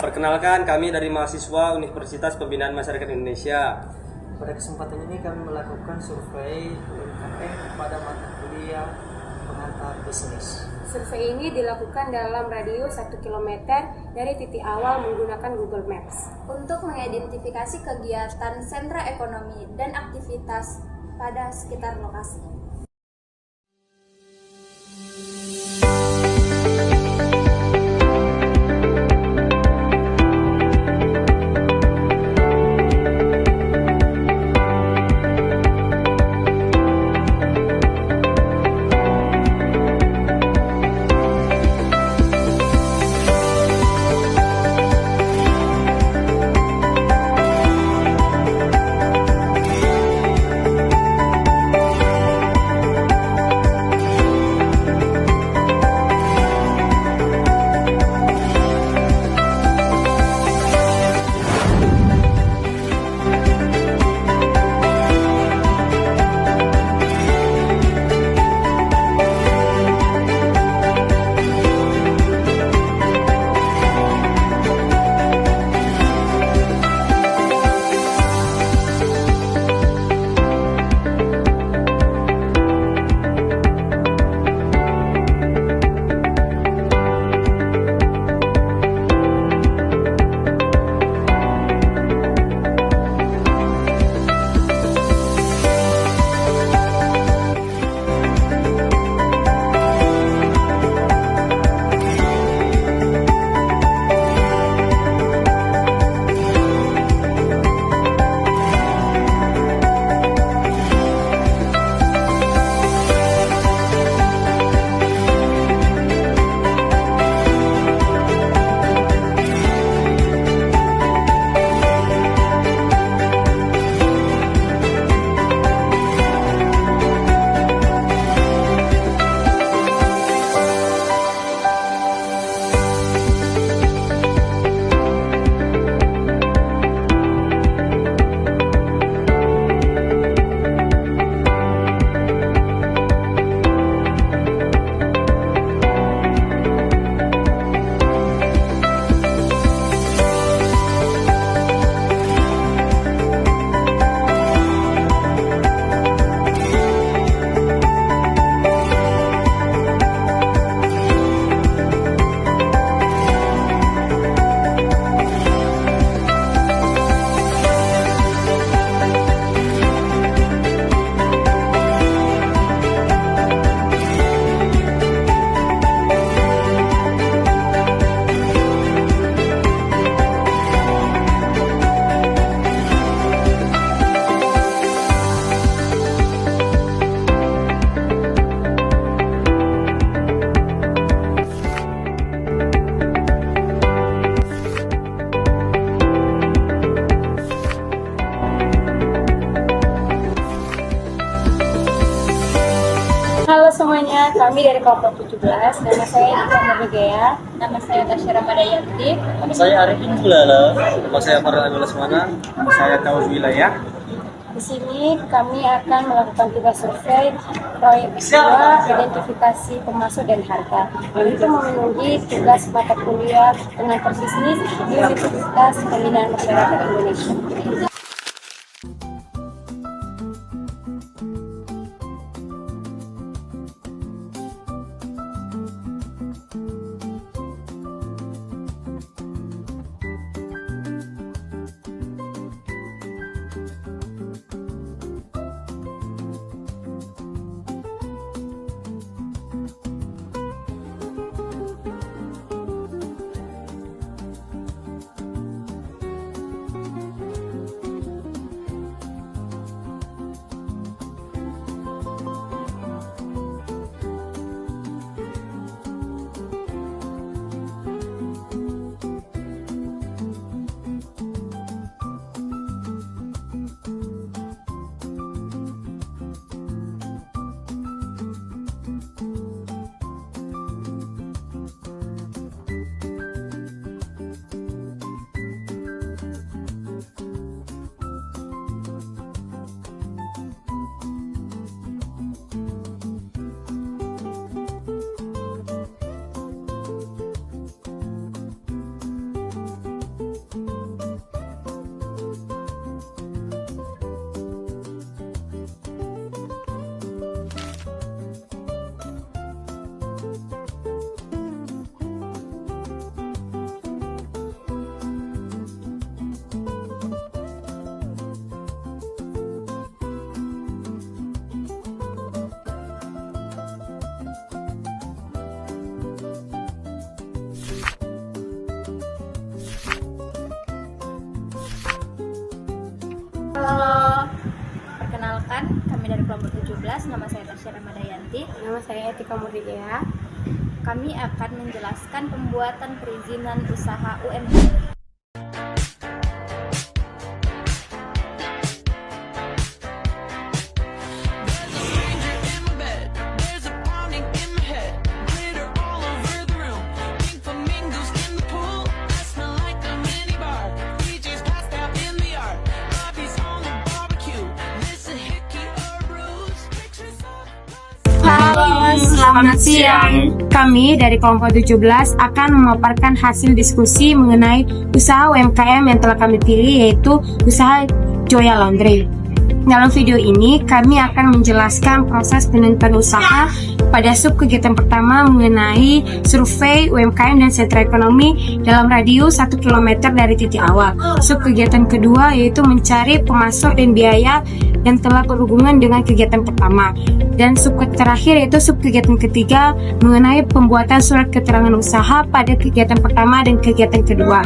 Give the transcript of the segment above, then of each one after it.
Perkenalkan, kami dari mahasiswa Universitas Pembinaan Masyarakat Indonesia. Pada kesempatan ini kami melakukan survei UMKM pada mata kuliah pengantar bisnis. Survei ini dilakukan dalam radius 1 km dari titik awal menggunakan Google Maps untuk mengidentifikasi kegiatan sentra ekonomi dan aktivitas pada sekitar lokasi. Halo semuanya, kami dari kelompok 17. Nama saya Ika Murnigaya. Nama saya Tasya Ramadayanti. Nama saya Arif Injulala. Nama saya Farhan Abdullah Semana. Nama saya Tauz Wilayah. Di sini kami akan melakukan tugas survei proyek kedua identifikasi pemasok dan harga. Itu memenuhi tugas mata kuliah pengantar bisnis di Universitas Pembinaan Masyarakat Indonesia. Perkenalkan, kami dari kelompok 17, nama saya Tasya Ramadayanti. Nama saya Etika Murdiya. Kami akan menjelaskan pembuatan perizinan usaha UMKM. Halo, selamat siang. Kami dari kelompok 17 akan memaparkan hasil diskusi mengenai usaha UMKM yang telah kami pilih, yaitu usaha Joya Laundry. Dalam video ini, kami akan menjelaskan proses penentuan usaha pada sub kegiatan pertama mengenai survei UMKM dan sentra ekonomi dalam radius 1 km dari titik awal. Sub kegiatan kedua yaitu mencari pemasok dan biaya dan telah berhubungan dengan kegiatan pertama. Dan sub terakhir yaitu sub kegiatan ketiga mengenai pembuatan surat keterangan usaha pada kegiatan pertama dan kegiatan kedua.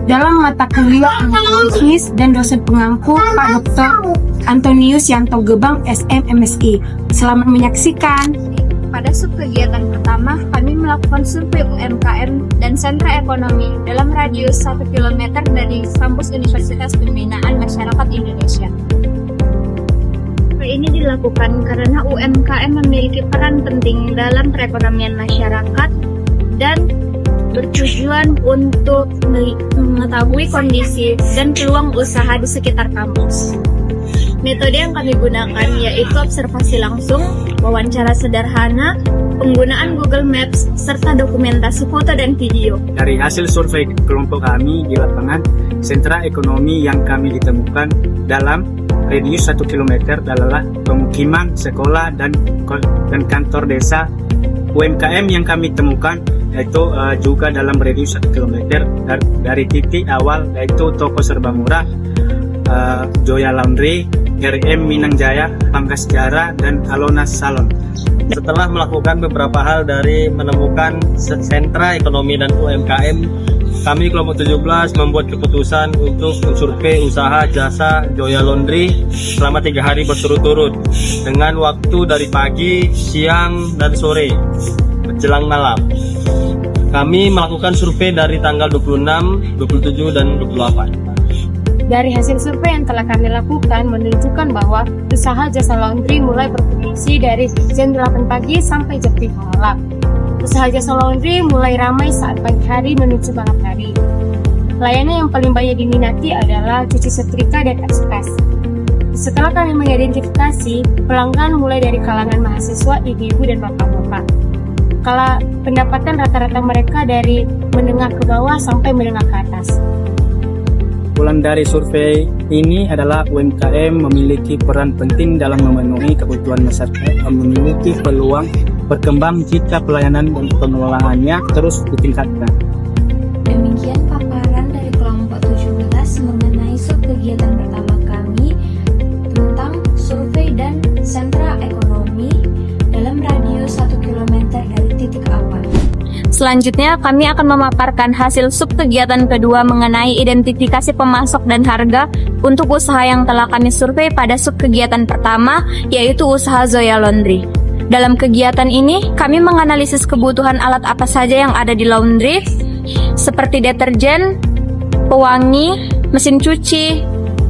Dalam mata kuliah bisnis dan dosen pengampu Pak Dr. Antonius Yanto Gebang SM MSI. Selamat menyaksikan. Pada sub kegiatan pertama, kami melakukan survei UMKM dan sentra ekonomi dalam radius 1 km dari kampus Universitas Pembinaan Masyarakat Indonesia. Survei ini dilakukan karena UMKM memiliki peran penting dalam perekonomian masyarakat dan bertujuan untuk mengetahui kondisi dan peluang usaha di sekitar kampus. Metode yang kami gunakan yaitu observasi langsung, wawancara sederhana, penggunaan Google Maps, serta dokumentasi foto dan video. Dari hasil survei kelompok kami di lapangan, sentra ekonomi yang kami ditemukan dalam radius 1 km adalah pemukiman, sekolah, dan kantor desa. UMKM yang kami temukan yaitu juga dalam radius 1 km dari titik awal, yaitu toko serba murah, Joya Laundry, RM Minang Jaya, Pangkas Jara, dan Alona Salon. Setelah melakukan beberapa hal dari menemukan sentra ekonomi dan UMKM, kami kelompok 17 membuat keputusan untuk mensurvei usaha jasa Joya Laundry selama 3 hari berturut-turut dengan waktu dari pagi, siang, dan sore menjelang malam. Kami melakukan survei dari tanggal 26, 27, dan 28. Dari hasil survei yang telah kami lakukan menunjukkan bahwa usaha jasa laundry mulai berfungsi dari jam 8 pagi sampai jam 3 malam. Usaha jasa laundry mulai ramai saat pagi hari menuju malam hari. Layanan yang paling banyak diminati adalah cuci setrika dan ekspres. Setelah kami mengidentifikasi, pelanggan mulai dari kalangan mahasiswa, ibu-ibu, dan bapak-bapak. Kala pendapatan rata-rata mereka dari menengah ke bawah sampai menengah ke atas. Pulang dari survei ini adalah UMKM memiliki peran penting dalam memenuhi kebutuhan masyarakat, memiliki peluang berkembang jika pelayanan dan pengelolaannya terus ditingkatkan. Demikian paparan dari kelompok 17 mengenai sub kegiatan pertama kami tentang survei dan sentra ekonomi dalam radius 1 km dari titik awal. Selanjutnya, kami akan memaparkan hasil sub kegiatan kedua mengenai identifikasi pemasok dan harga untuk usaha yang telah kami survei pada sub kegiatan pertama, yaitu usaha Joya Laundry. Dalam kegiatan ini, kami menganalisis kebutuhan alat apa saja yang ada di laundry, seperti deterjen, pewangi, mesin cuci,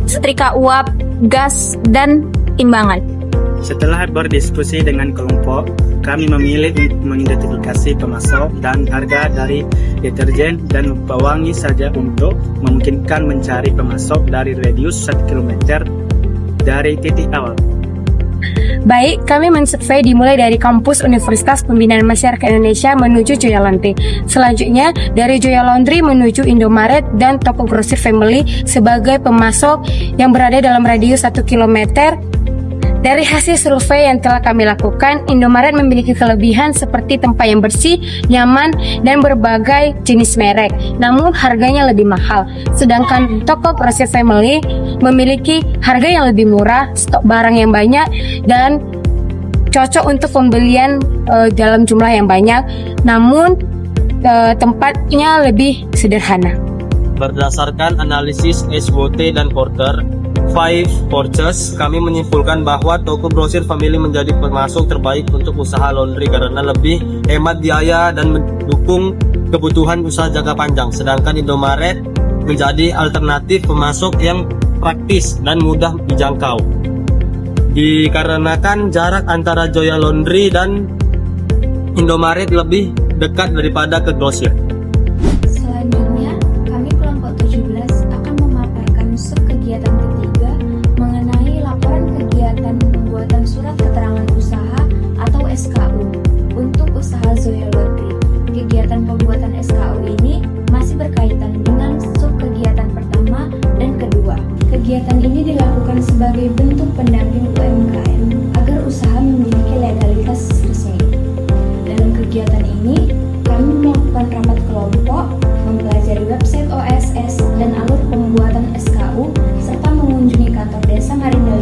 setrika uap, gas, dan timbangan. Setelah berdiskusi dengan kelompok, kami memilih untuk mengidentifikasi pemasok dan harga dari deterjen dan pewangi saja untuk memungkinkan mencari pemasok dari radius 1 km dari titik awal. Baik, kami mensurvei dimulai dari kampus Universitas Pembinaan Masyarakat Indonesia menuju Joya Laundry. Selanjutnya, dari Joya Laundry menuju Indomaret dan toko grosir Family sebagai pemasok yang berada dalam radius 1 km. Dari hasil survei yang telah kami lakukan, Indomaret memiliki kelebihan seperti tempat yang bersih, nyaman, dan berbagai jenis merek. Namun harganya lebih mahal. Sedangkan toko grosir Family memiliki harga yang lebih murah, stok barang yang banyak, dan cocok untuk pembelian dalam jumlah yang banyak. Namun tempatnya lebih sederhana. Berdasarkan analisis SWOT dan Porter, Five Purchase, kami menyimpulkan bahwa toko grosir family menjadi pemasok terbaik untuk usaha laundry karena lebih hemat biaya dan mendukung kebutuhan usaha jangka panjang. Sedangkan Indomaret menjadi alternatif pemasok yang praktis dan mudah dijangkau. Dikarenakan jarak antara Joya Laundry dan Indomaret lebih dekat daripada ke grosir. Selanjutnya, kami kelompok 17 akan memaparkan sub kegiatan ketiga mengenai laporan kegiatan pembuatan surat keterangan usaha atau SKU untuk usaha Zoya Laundry. Kegiatan pembuatan SKU ini masih berkaitan dengan sub kegiatan pertama dan kedua. Kegiatan ini dilakukan sebagai bentuk pendamping UMKM agar usaha memiliki legalitas resmi. Dalam kegiatan ini, kami melakukan rapat kelompok, mempelajari website OSS dan alur pembuatan SKU, serta mengunjungi kantor desa Marinda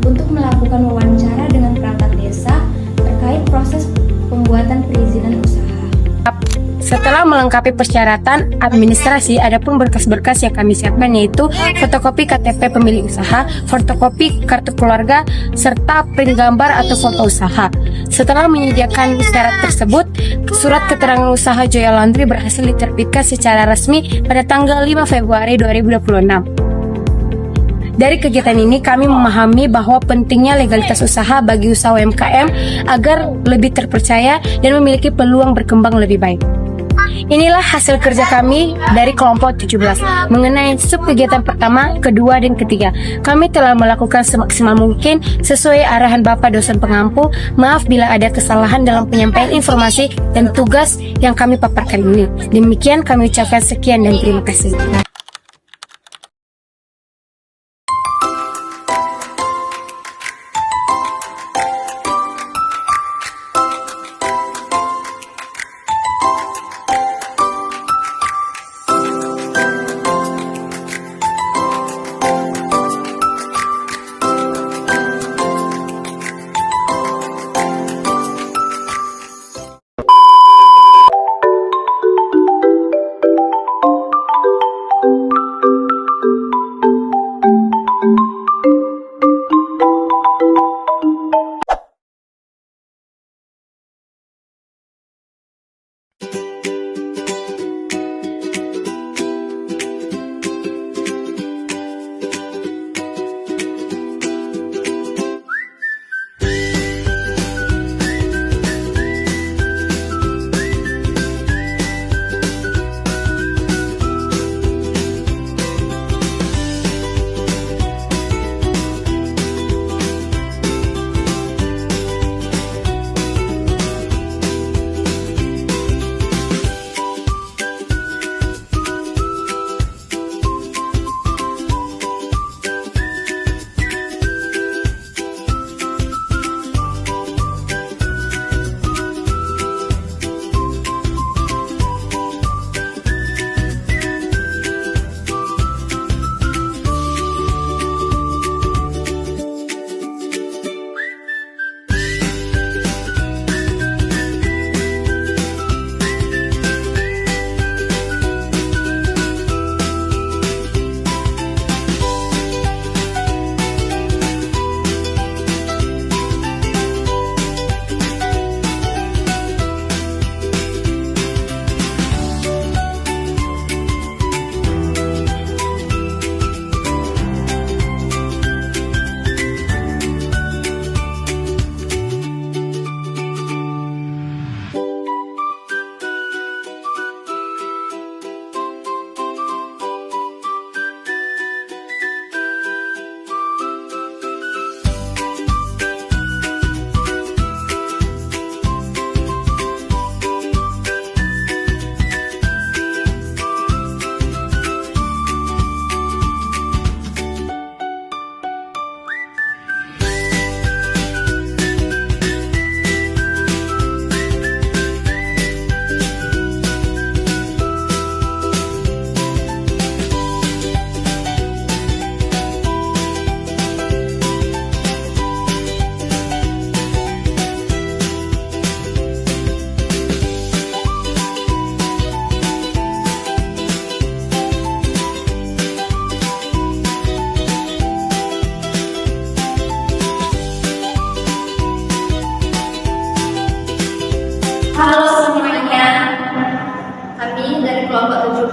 2 untuk melakukan wawancara dengan perangkat desa terkait proses pembuatan perizinan usaha. Setelah melengkapi persyaratan administrasi, adapun berkas-berkas yang kami siapkan yaitu fotokopi KTP pemilik usaha, fotokopi kartu keluarga, serta print gambar atau foto usaha. Setelah menyediakan syarat tersebut, surat keterangan usaha Joya Laundry berhasil diterbitkan secara resmi pada tanggal 5 Februari 2026. Dari kegiatan ini kami memahami bahwa pentingnya legalitas usaha bagi usaha UMKM agar lebih terpercaya dan memiliki peluang berkembang lebih baik. Inilah hasil kerja kami dari kelompok 17 mengenai sub kegiatan pertama, kedua, dan ketiga. Kami telah melakukan semaksimal mungkin sesuai arahan Bapak dosen pengampu. Maaf bila ada kesalahan dalam penyampaian informasi dan tugas yang kami paparkan ini. Demikian kami ucapkan sekian dan terima kasih.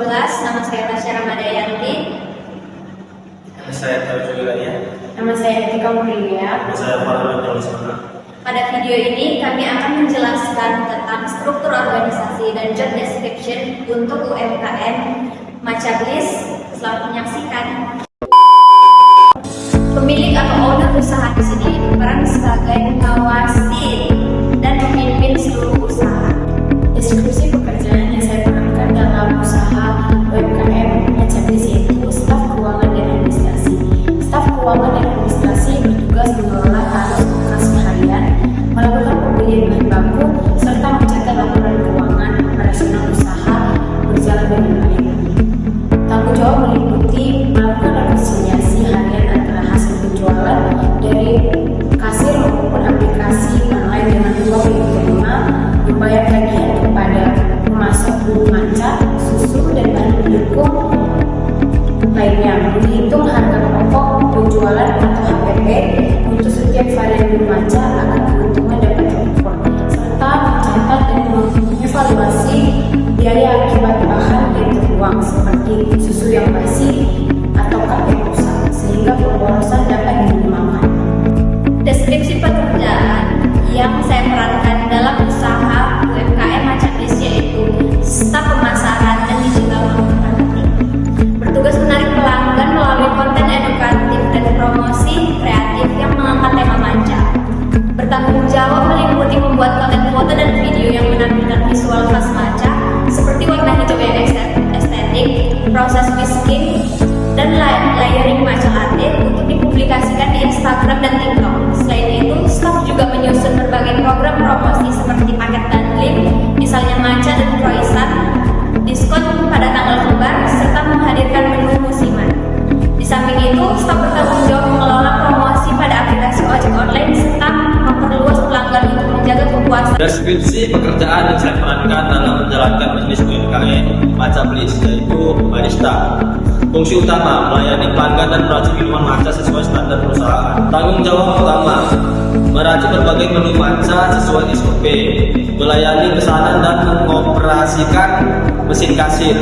Nama saya Tasya Ramadayanti. Saya tahu juga ya. Nama saya Etika Mulia. Saya Farhan Jolisana. Pada video ini kami akan menjelaskan tentang struktur organisasi dan job description untuk UMKM Macablis. Selamat menyaksikan. Pemilik atau owner usaha di sini berperan sebagai pengawasin dan memimpin seluruh usaha. Deskripsi pekerjaan yang saya perankan dalam usaha UMKM Macablis yaitu staf keuangan dan administrasi. Staf keuangan dan administrasi bertugas mengelola arus operasi harian, melakukan pembelian bahan baku, serta mencatat laporan keuangan operasional usaha berjalan dengan baik. Tanggung jawab meliputi melakukan rekonsiliasi harian antara hasil penjualan dari kasir maupun aplikasi online dengan uang yang diterima, membayar tagihan kepada pemasok bulu manca, susu, dan bahan pendukung lainnya, menghitung harga pokok penjualan atau HPP untuk setiap varian bulu manca agar keuntungan dapat terukur, serta mencatat dan mengevaluasi biaya akibat bahan yang terbuang seperti susu yang basi atau KP rusak, sehingga pemborosan dapat diminimalkan. Deskripsi pekerjaan yang saya perankan dalam usaha UMKM Macablis yaitu staf pemasaran dan digital marketing. Bertugas menarik pelanggan melalui konten edukatif dan promosi kreatif yang mengangkat tema manca. Bertanggung jawab meliputi membuat konten foto dan video yang menampilkan visual khas manca seperti warna hijau yang estetik, proses whisking, dan layering matcha latte untuk dipublikasikan di Instagram dan TikTok. Selain itu, staf juga menyusun berbagai program promosi seperti paket bundling, misalnya matcha dan croissant, diskon pada tanggal kembar, serta menghadirkan menu musiman. Di samping itu, staf bertanggung jawab mengelola promosi pada aplikasi ojek online serta memperluas pelanggan untuk menjaga kepuasan. Deskripsi pekerjaan yang saya perankan dalam menjalankan bisnis UMKM Macablis yaitu barista. Fungsi utama melayani pelanggan dan meracik minuman matcha sesuai standar perusahaan. Tanggung jawab utama meracik berbagai menu matcha sesuai SOP, melayani pesanan dan mengoperasikan mesin kasir,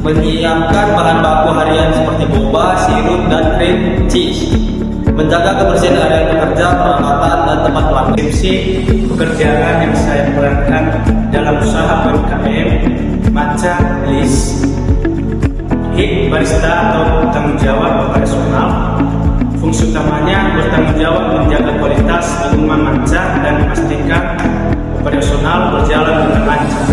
menyiapkan bahan baku harian seperti boba, sirup, dan cream cheese, menjaga kebersihan area bekerja, peralatan, dan tempat pelanggan. Deskripsi pekerjaan yang saya perankan dalam usaha UMKM Macablis. Hit barista atau tanggung jawab operasional. Fungsi utamanya bertanggung jawab menjaga kualitas minuman matcha dan memastikan operasional berjalan dengan lancar.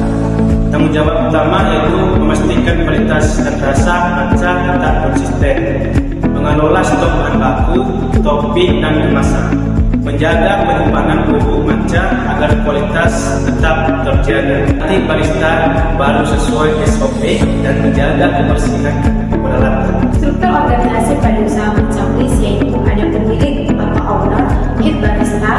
Tanggung jawab utama yaitu memastikan kualitas dan rasa matcha tetap konsisten, mengelola stok bahan baku, topping, dan kemasan, menjaga penyimpanan bubuk matcha agar kualitas tetap terjaga. Nanti barista baru sesuai SOP dan menjaga kebersihan peralatan. Struktur organisasi pada usaha Macablis yaitu ada pemilik atau owner, head barista,